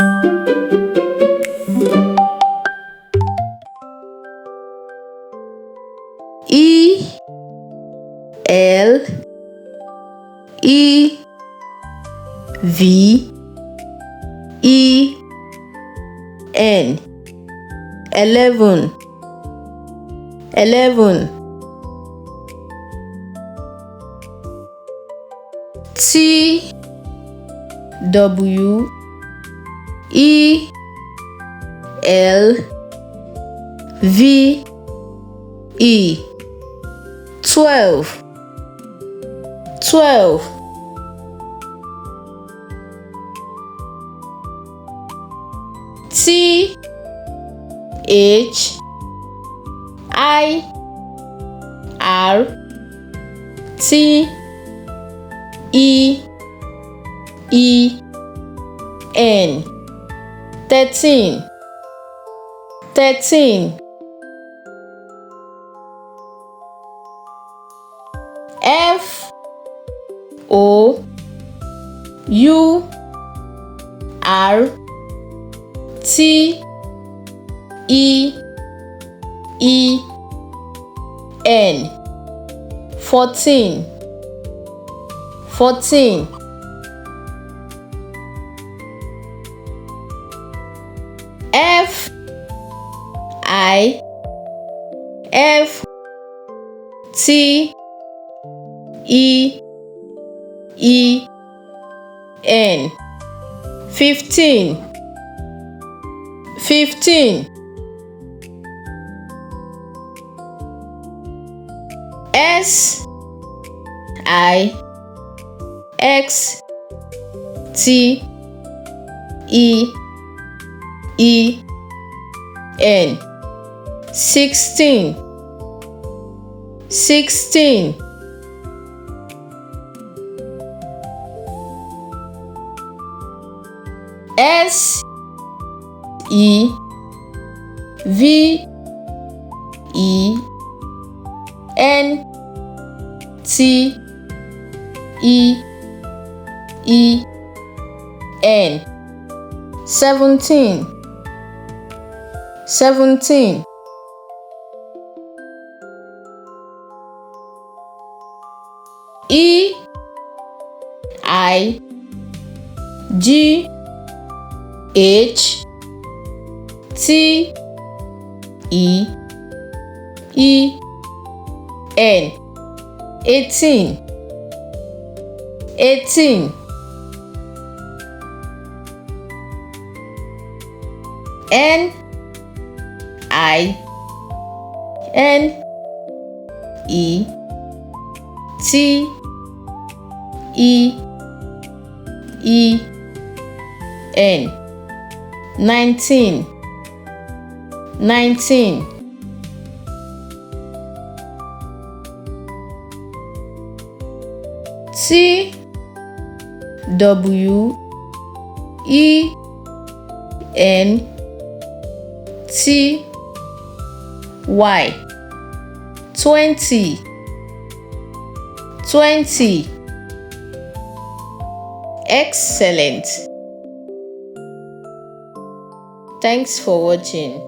E L E V E N 11 T W E L V E 12 T H I R T E N 13 F O U R T E N 14 F I F T E N 15 S I X T E N 16 S E V E N T E N 17 E I G H T E N 18 N I N E T E N 19 T W E N T Y 20 Excellent. Thanks for watching.